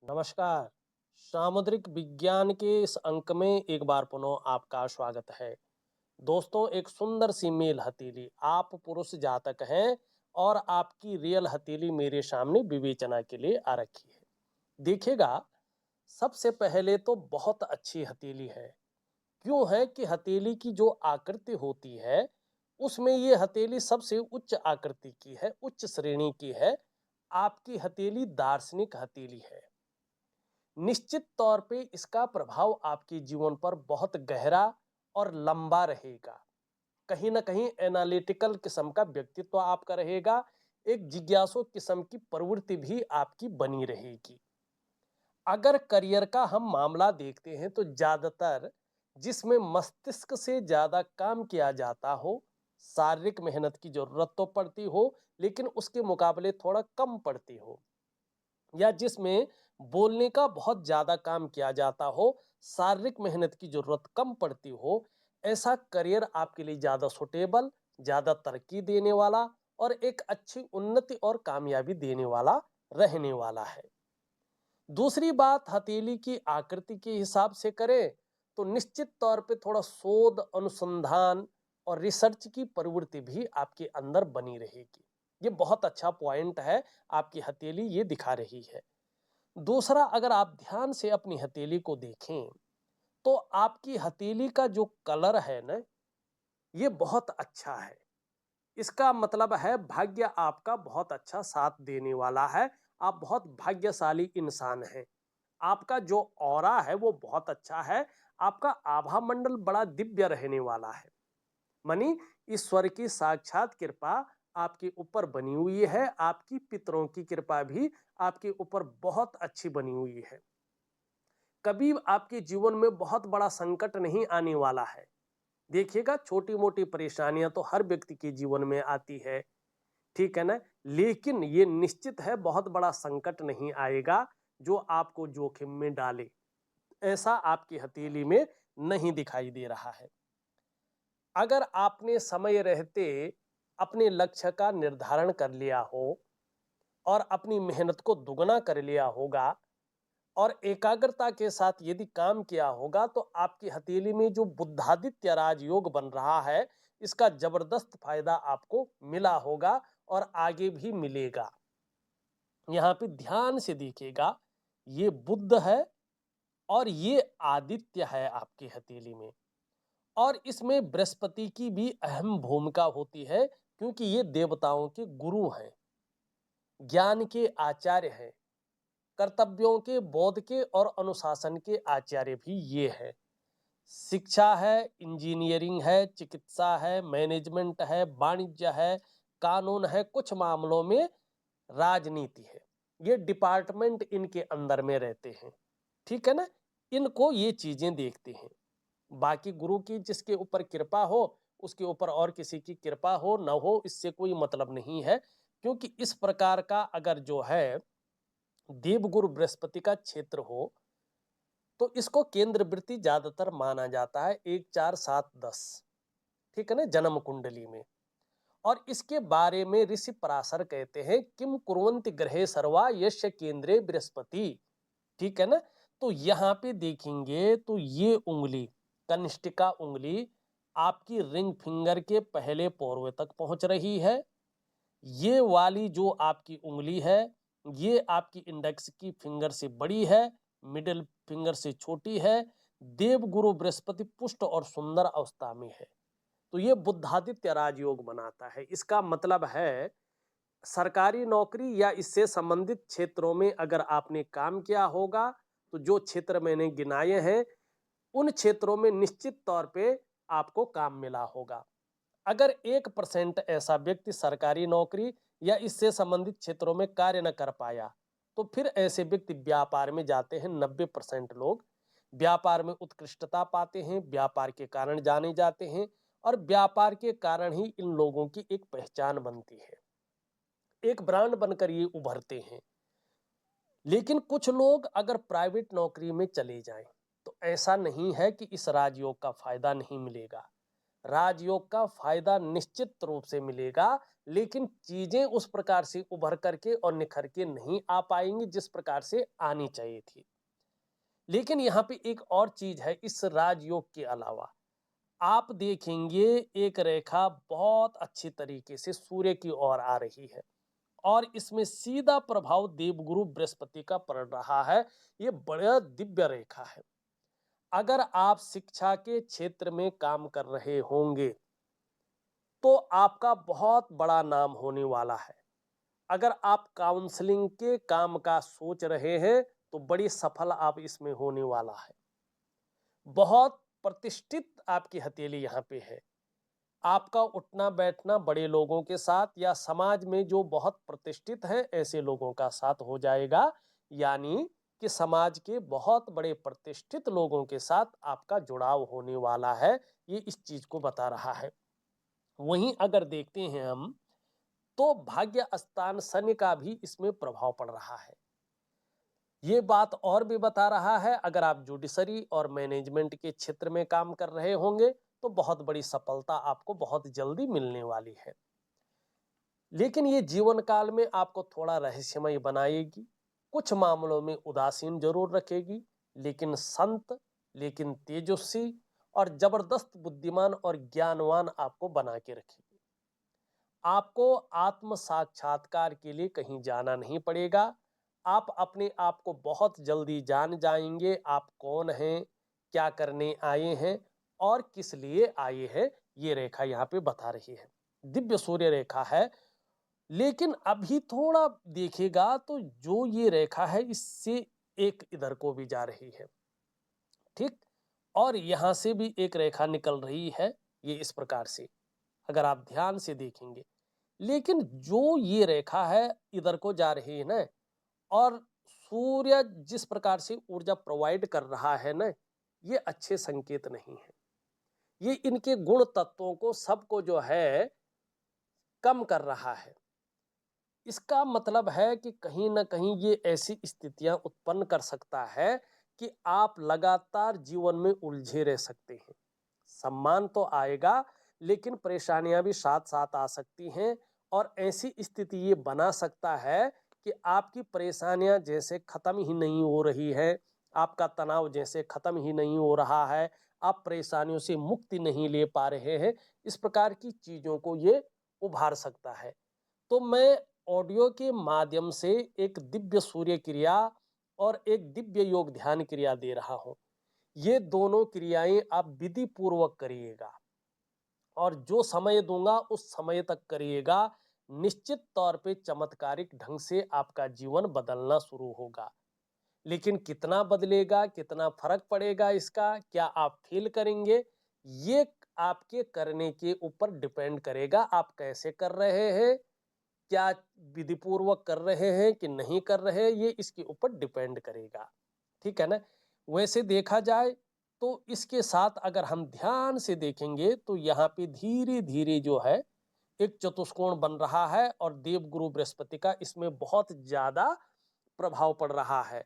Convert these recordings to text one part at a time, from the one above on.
नमस्कार। सामुद्रिक विज्ञान के इस अंक में एक बार पुनः आपका स्वागत है। दोस्तों, एक सुंदर सी मेल हथेली, आप पुरुष जातक हैं और आपकी रियल हथेली मेरे सामने विवेचना के लिए आ रखी है। देखिएगा, सबसे पहले तो बहुत अच्छी हथेली है। क्यों है कि हथेली की जो आकृति होती है, उसमें ये हथेली सबसे उच्च आकृति की है, उच्च श्रेणी की है। आपकी हथेली दार्शनिक हथेली है। निश्चित तौर पे इसका प्रभाव आपके जीवन पर बहुत गहरा और लंबा रहेगा। कहीं ना कहीं एनालिटिकल किस्म का व्यक्तित्व आपका रहेगा। एक जिज्ञासु किस्म की प्रवृत्ति भी आपकी बनी रहेगी। अगर करियर का हम मामला देखते हैं तो ज्यादातर जिसमें मस्तिष्क से ज्यादा काम किया जाता हो, शारीरिक मेहनत की जरूरत तो पड़ती हो, लेकिन उसके मुकाबले थोड़ा कम पड़ती हो, या जिसमें बोलने का बहुत ज्यादा काम किया जाता हो, शारीरिक मेहनत की जरूरत कम पड़ती हो, ऐसा करियर आपके लिए ज्यादा सुटेबल, ज्यादा तरक्की देने वाला और एक अच्छी उन्नति और कामयाबी देने वाला रहने वाला है। दूसरी बात, हथेली की आकृति के हिसाब से करें तो निश्चित तौर पे थोड़ा शोध, अनुसंधान और रिसर्च की प्रवृत्ति भी आपके अंदर बनी रहेगी। ये बहुत अच्छा पॉइंट है, आपकी हथेली ये दिखा रही है। दूसरा, अगर आप ध्यान से अपनी हथेली को देखें तो आपकी हथेली का जो कलर है ना, ये बहुत अच्छा है। इसका मतलब है भाग्य आपका बहुत अच्छा साथ देने वाला है। आप बहुत भाग्यशाली इंसान हैं। आपका जो ऑरा है वो बहुत अच्छा है। आपका आभा मंडल बड़ा दिव्य रहने वाला है। मानी ईश्वर की साक्षात कृपा आपके ऊपर बनी हुई है। आपकी पितरों की कृपा भी आपके ऊपर बहुत अच्छी बनी हुई है। कभी आपके जीवन में बहुत बड़ा संकट नहीं आने वाला है। देखिएगा, छोटी मोटी परेशानियां तो हर व्यक्ति के जीवन में आती है, ठीक है ना। लेकिन ये निश्चित है बहुत बड़ा संकट नहीं आएगा जो आपको जोखिम में डाले। ऐसा आपकी हथेली में नहीं दिखाई दे रहा है। अगर आपने समय रहते अपने लक्ष्य का निर्धारण कर लिया हो और अपनी मेहनत को दुगना कर लिया होगा और एकाग्रता के साथ यदि काम किया होगा तो आपकी हथेली में जो बुद्धादित्य राजयोग बन रहा है, इसका जबरदस्त फायदा आपको मिला होगा और आगे भी मिलेगा। यहाँ पे ध्यान से देखिएगा, ये बुद्ध है और ये आदित्य है आपकी हथेली में, और इसमें बृहस्पति की भी अहम भूमिका होती है क्योंकि ये देवताओं के गुरु हैं, ज्ञान के आचार्य हैं, कर्तव्यों के, बोध के और अनुशासन के आचार्य भी ये है। शिक्षा है, इंजीनियरिंग है, चिकित्सा है, मैनेजमेंट है, वाणिज्य है, कानून है, कुछ मामलों में राजनीति है। ये डिपार्टमेंट इनके अंदर में रहते हैं, ठीक है ना। इनको ये चीजें देखते हैं। बाकी गुरु की जिसके ऊपर कृपा हो, उसके ऊपर और किसी की कृपा हो न हो, इससे कोई मतलब नहीं है। क्योंकि इस प्रकार का अगर जो है देवगुरु बृहस्पति का क्षेत्र हो तो इसको केंद्र वृत्ति ज्यादातर माना जाता है, 1 4 7 10, ठीक है ना, जन्म कुंडली में। और इसके बारे में ऋषि पराशर कहते हैं, किम कुर्वन्ति ग्रहे सर्वा यस्य केंद्रे बृहस्पति, ठीक है ना। तो यहाँ पे देखेंगे तो ये उंगली, कनिष्ठिका उंगली, आपकी रिंग फिंगर के पहले पोर्वे तक पहुंच रही है। ये वाली जो आपकी उंगली है, ये आपकी इंडेक्स की फिंगर से बड़ी है, मिडिल फिंगर से छोटी है। देवगुरु बृहस्पति पुष्ट और सुंदर अवस्था में है, तो ये बुद्धादित्य राजयोग बनाता है। इसका मतलब है सरकारी नौकरी या इससे संबंधित क्षेत्रों में अगर आपने काम किया होगा तो जो क्षेत्र मैंने गिनाए हैं उन क्षेत्रों में निश्चित तौर पे आपको काम मिला होगा। अगर 1% ऐसा व्यक्ति सरकारी नौकरी या इससे संबंधित क्षेत्रों में कार्य न कर पाया तो फिर ऐसे व्यक्ति व्यापार में जाते हैं। 90% लोग व्यापार में उत्कृष्टता पाते हैं, व्यापार के कारण जाने जाते हैं और व्यापार के कारण ही इन लोगों की एक पहचान बनती है, एक ब्रांड बनकर ये उभरते हैं। लेकिन कुछ लोग अगर प्राइवेट नौकरी में चले जाएं तो ऐसा नहीं है कि इस राजयोग का फायदा नहीं मिलेगा। राजयोग का फायदा निश्चित रूप से मिलेगा, लेकिन चीजें उस प्रकार से उभर करके और निखर के नहीं आ पाएंगी जिस प्रकार से आनी चाहिए थी। लेकिन यहाँ पे एक और चीज है, इस राजयोग के अलावा आप देखेंगे एक रेखा बहुत अच्छी तरीके से सूर्य की ओर आ रही है और इसमें सीधा प्रभाव देवगुरु बृहस्पति का पड़ रहा है। ये बड़ा दिव्य रेखा है। अगर आप शिक्षा के क्षेत्र में काम कर रहे होंगे तो आपका बहुत बड़ा नाम होने वाला है। अगर आप काउंसलिंग के काम का सोच रहे हैं तो बड़ी सफल आप इसमें होने वाला है। बहुत प्रतिष्ठित आपकी हथेली यहाँ पे है। आपका उठना बैठना बड़े लोगों के साथ या समाज में जो बहुत प्रतिष्ठित हैं ऐसे लोगों का साथ हो जाएगा, यानी कि समाज के बहुत बड़े प्रतिष्ठित लोगों के साथ आपका जुड़ाव होने वाला है। ये इस चीज को बता रहा है। वहीं अगर देखते हैं हम तो भाग्य स्थान शनि का भी इसमें प्रभाव पड़ रहा है। ये बात और भी बता रहा है, अगर आप जुडिशरी और मैनेजमेंट के क्षेत्र में काम कर रहे होंगे तो बहुत बड़ी सफलता आपको बहुत जल्दी मिलने वाली है। लेकिन ये जीवन काल में आपको थोड़ा रहस्यमय बनाएगी, कुछ मामलों में उदासीन जरूर रखेगी, लेकिन संत, लेकिन तेजस्वी और जबरदस्त बुद्धिमान और ज्ञानवान आपको बना के रखेगी। आपको आत्म साक्षात्कार के लिए कहीं जाना नहीं पड़ेगा। आप अपने आप को बहुत जल्दी जान जाएंगे, आप कौन हैं, क्या करने आए हैं और किस लिए आए हैं। ये रेखा यहाँ पे बता रही है, दिव्य सूर्य रेखा है। लेकिन अभी थोड़ा देखिएगा तो जो ये रेखा है इससे एक इधर को भी जा रही है, ठीक, और यहां से भी एक रेखा निकल रही है, ये इस प्रकार से अगर आप ध्यान से देखेंगे। लेकिन जो ये रेखा है इधर को जा रही है ना, और सूर्य जिस प्रकार से ऊर्जा प्रोवाइड कर रहा है ना, ये अच्छे संकेत नहीं है। ये इनके गुण तत्वों को सबको जो है कम कर रहा है। इसका मतलब है कि कहीं ना कहीं ये ऐसी स्थितियां उत्पन्न कर सकता है कि आप लगातार जीवन में उलझे रह सकते हैं। सम्मान तो आएगा लेकिन परेशानियां भी साथ साथ आ सकती हैं, और ऐसी स्थिति ये बना सकता है कि आपकी परेशानियां जैसे खत्म ही नहीं हो रही है, आपका तनाव जैसे खत्म ही नहीं हो रहा है, आप परेशानियों से मुक्ति नहीं ले पा रहे हैं। इस प्रकार की चीजों को ये उभार सकता है। तो मैं ऑडियो के माध्यम से एक दिव्य सूर्य क्रिया और एक दिव्य योग ध्यान क्रिया दे रहा हूं। ये दोनों क्रियाएं आप विधि पूर्वक करिएगा और जो समय दूंगा उस समय तक करिएगा। निश्चित तौर पे चमत्कारिक ढंग से आपका जीवन बदलना शुरू होगा। लेकिन कितना बदलेगा, कितना फर्क पड़ेगा इसका, क्या आप फील करेंगे, ये आपके करने के ऊपर डिपेंड करेगा। आप कैसे कर रहे हैं, क्या विधि पूर्वक कर रहे हैं कि नहीं कर रहे हैं, ये इसके ऊपर डिपेंड करेगा। ठीक है ना। वैसे देखा जाए तो इसके साथ अगर हम ध्यान से देखेंगे तो यहाँ पे धीरे धीरे जो है एक चतुष्कोण बन रहा है और देवगुरु बृहस्पति का इसमें बहुत ज्यादा प्रभाव पड़ रहा है।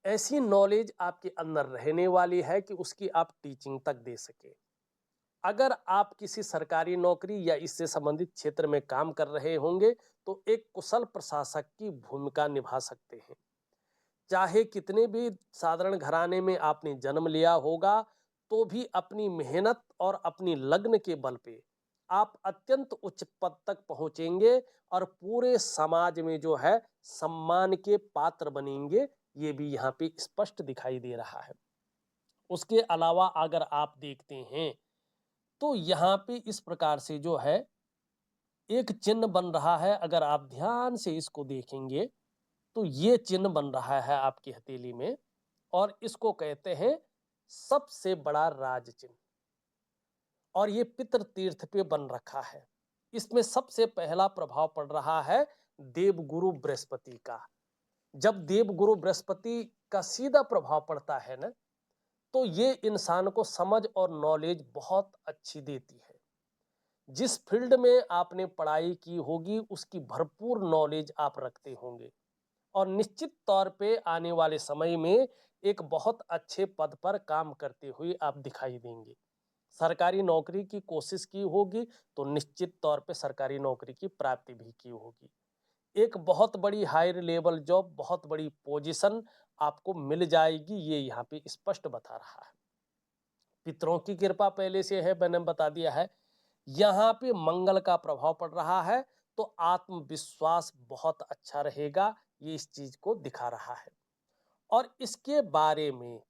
ऐसी नॉलेज आपके अंदर रहने वाली है कि उसकी आप टीचिंग तक दे सके। अगर आप किसी सरकारी नौकरी या इससे संबंधित क्षेत्र में काम कर रहे होंगे तो एक कुशल प्रशासक की भूमिका निभा सकते हैं। चाहे कितने भी साधारण घराने में आपने जन्म लिया होगा तो भी अपनी मेहनत और अपनी लगन के बल पे आप अत्यंत उच्च पद तक पहुंचेंगे और पूरे समाज में जो है सम्मान के पात्र बनेंगे। ये भी यहाँ पे स्पष्ट दिखाई दे रहा है। उसके अलावा अगर आप देखते हैं तो यहाँ पे इस प्रकार से जो है एक चिन्ह बन रहा है। अगर आप ध्यान से इसको देखेंगे तो ये चिन्ह बन रहा है आपकी हथेली में, और इसको कहते हैं सबसे बड़ा राज चिन्ह, और ये पितृ तीर्थ पे बन रखा है। इसमें सबसे पहला प्रभाव पड़ रहा है देवगुरु बृहस्पति का। जब देवगुरु बृहस्पति का सीधा प्रभाव पड़ता है ना, तो ये इंसान को समझ और नॉलेज बहुत अच्छी देती है। जिस फील्ड में आपने पढ़ाई की होगी उसकी भरपूर नॉलेज आप रखते होंगे और निश्चित तौर पे आने वाले समय में एक बहुत अच्छे पद पर काम करते हुए आप दिखाई देंगे। सरकारी नौकरी की कोशिश की होगी तो निश्चित तौर पे सरकारी नौकरी की प्राप्ति भी की होगी। एक बहुत बड़ी हायर लेवल जॉब, बहुत बड़ी पोजीशन आपको मिल जाएगी, ये यहाँ पे स्पष्ट बता रहा है। पितरों की कृपा पहले से है, मैंने बता दिया है। यहाँ पे मंगल का प्रभाव पड़ रहा है तो आत्मविश्वास बहुत अच्छा रहेगा, ये इस चीज को दिखा रहा है। और इसके बारे में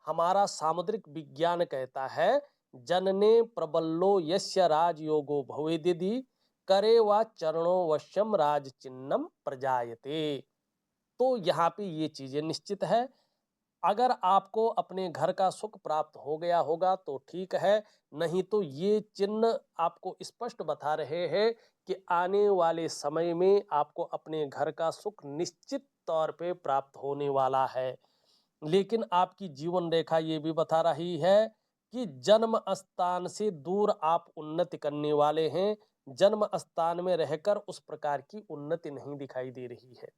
हमारा सामुद्रिक विज्ञान कहता है, जनने प्रबल्लो यस्य राजयोगो भवेदिति करे व चरणो वश्यम राज चिन्हम प्रजायते। तो यहाँ पे ये चीजें निश्चित है। अगर आपको अपने घर का सुख प्राप्त हो गया होगा तो ठीक है, नहीं तो ये चिन्ह आपको स्पष्ट बता रहे हैं कि आने वाले समय में आपको अपने घर का सुख निश्चित तौर पे प्राप्त होने वाला है। लेकिन आपकी जीवन रेखा ये भी बता रही है कि जन्म स्थान से दूर आप उन्नति करने वाले हैं। जन्म स्थान में रहकर उस प्रकार की उन्नति नहीं दिखाई दे रही है।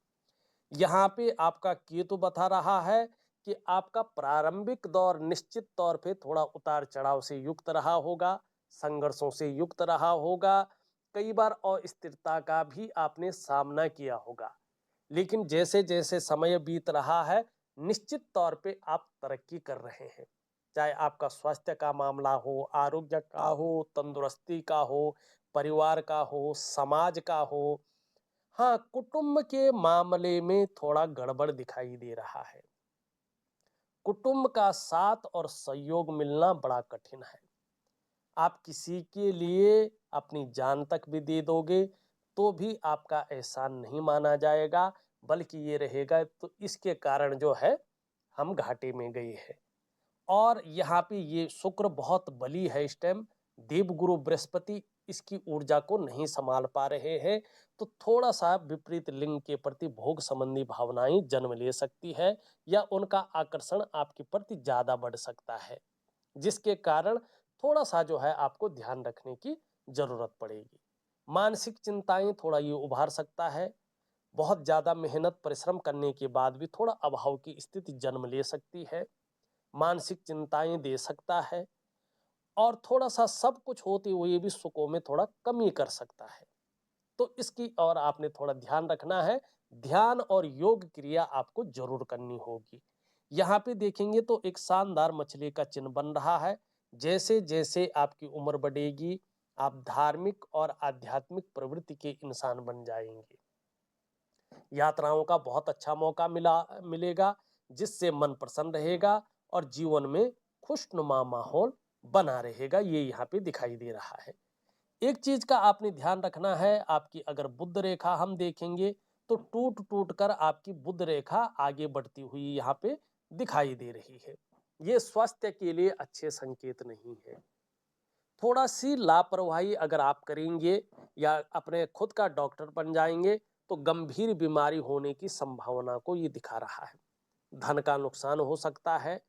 यहाँ पे आपका केतु बता रहा है कि आपका प्रारंभिक दौर निश्चित तौर पे थोड़ा उतार चढ़ाव से युक्त रहा होगा, संघर्षों से युक्त रहा होगा, कई बार अस्थिरता का भी आपने सामना किया होगा। लेकिन जैसे जैसे समय बीत रहा है, निश्चित तौर पे आप तरक्की कर रहे हैं। चाहे आपका स्वास्थ्य का मामला हो, आरोग्य का हो, तंदुरुस्ती का हो, परिवार का हो, समाज का हो। हाँ, कुटुंब के मामले में थोड़ा गड़बड़ दिखाई दे रहा है। कुटुंब का साथ और सहयोग मिलना बड़ा कठिन है। आप किसी के लिए अपनी जान तक भी दे दोगे तो भी आपका एहसान नहीं माना जाएगा, बल्कि ये रहेगा तो इसके कारण जो है हम घाटे में गए हैं। और यहाँ पे ये शुक्र बहुत बली है इस टाइम, देवगुरु बृहस्पति इसकी ऊर्जा को नहीं संभाल पा रहे हैं, तो थोड़ा सा विपरीत लिंग के प्रति भोग संबंधी भावनाएं जन्म ले सकती है या उनका आकर्षण आपके प्रति ज्यादा बढ़ सकता है, जिसके कारण थोड़ा सा जो है आपको ध्यान रखने की जरूरत पड़ेगी। मानसिक चिंताएं थोड़ा ये उभार सकता है। बहुत ज्यादा मेहनत परिश्रम करने के बाद भी थोड़ा अभाव की स्थिति जन्म ले सकती है, मानसिक चिंताएं दे सकता है और थोड़ा सा सब कुछ होते हुए भी सुखों में थोड़ा कमी कर सकता है। तो इसकी और आपने थोड़ा ध्यान रखना है। ध्यान और योग क्रिया आपको जरूर करनी होगी। यहाँ पे देखेंगे तो एक शानदार मछली का चिन्ह बन रहा है। जैसे जैसे आपकी उम्र बढ़ेगी, आप धार्मिक और आध्यात्मिक प्रवृत्ति के इंसान बन जाएंगे। यात्राओं का बहुत अच्छा मौका मिलेगा, जिससे मन प्रसन्न रहेगा और जीवन में खुशनुमा माहौल बना रहेगा, ये यहाँ पे दिखाई दे रहा है। एक चीज का आपने ध्यान रखना है, आपकी अगर बुध रेखा हम देखेंगे तो टूट टूट कर आपकी बुध रेखा आगे बढ़ती हुई यहाँ पे दिखाई दे रही है। ये स्वास्थ्य के लिए अच्छे संकेत नहीं है। थोड़ा सी लापरवाही अगर आप करेंगे या अपने खुद का डॉक्टर बन जाएंगे तो गंभीर बीमारी होने की संभावना को ये दिखा रहा है। धन का नुकसान हो सकता है,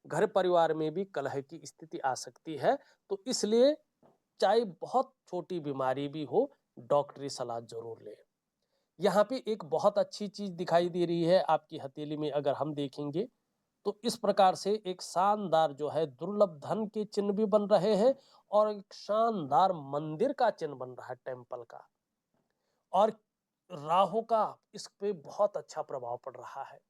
घर परिवार में भी कलह की स्थिति आ सकती है। तो इसलिए चाहे बहुत छोटी बीमारी भी हो, डॉक्टरी सलाह जरूर लें। यहाँ पे एक बहुत अच्छी चीज दिखाई दे रही है आपकी हथेली में, अगर हम देखेंगे तो इस प्रकार से एक शानदार जो है दुर्लभ धन के चिन्ह भी बन रहे हैं और एक शानदार मंदिर का चिन्ह बन रहा है, टेम्पल का। और राहु का इस पे बहुत अच्छा प्रभाव पड़ रहा है।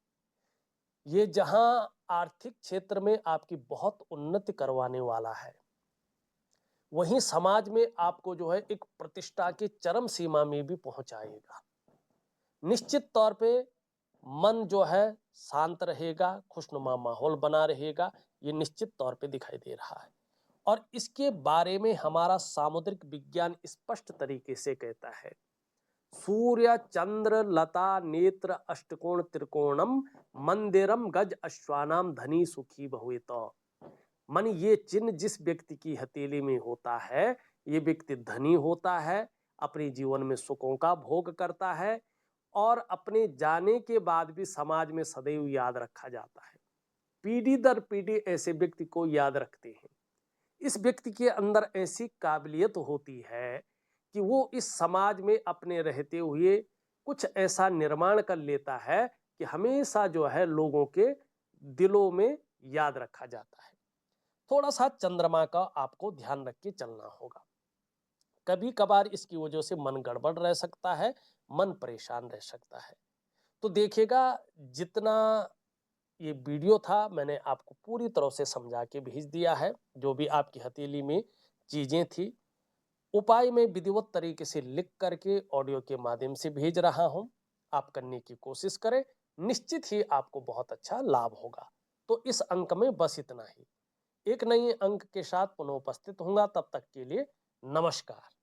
ये जहां आर्थिक क्षेत्र में आपकी बहुत उन्नति करवाने वाला है, वहीं समाज में आपको जो है एक प्रतिष्ठा की चरम सीमा में भी पहुंचाएगा। निश्चित तौर पे मन जो है शांत रहेगा, खुशनुमा माहौल बना रहेगा, ये निश्चित तौर पे दिखाई दे रहा है। और इसके बारे में हमारा सामुद्रिक विज्ञान स्पष्ट तरीके से कहता है, सूर्य चंद्र लता नेत्र अष्टकोण त्रिकोणम मंदिरम गज अश्वानाम धनी सुखी भवेत। मन ये चिन्ह जिस व्यक्ति की हथेली में होता है, ये व्यक्ति धनी होता है, अपने जीवन में सुखों का भोग करता है और अपने जाने के बाद भी समाज में सदैव याद रखा जाता है। पीढ़ी दर पीढ़ी ऐसे व्यक्ति को याद रखते हैं। इस व्यक्ति के अंदर ऐसी काबिलियत होती है कि वो इस समाज में अपने रहते हुए कुछ ऐसा निर्माण कर लेता है कि हमेशा जो है लोगों के दिलों में याद रखा जाता है। थोड़ा सा चंद्रमा का आपको ध्यान रख के चलना होगा। कभी कभार इसकी वजह से मन गड़बड़ रह सकता है, मन परेशान रह सकता है। तो देखिएगा, जितना ये वीडियो था मैंने आपको पूरी तरह से समझा के भेज दिया है। जो भी आपकी हथेली में चीजें थी, उपाय मैं विधिवत तरीके से लिख करके ऑडियो के माध्यम से भेज रहा हूं। आप करने की कोशिश करें, निश्चित ही आपको बहुत अच्छा लाभ होगा। तो इस अंक में बस इतना ही। एक नए अंक के साथ पुनः उपस्थित होऊंगा, तब तक के लिए नमस्कार।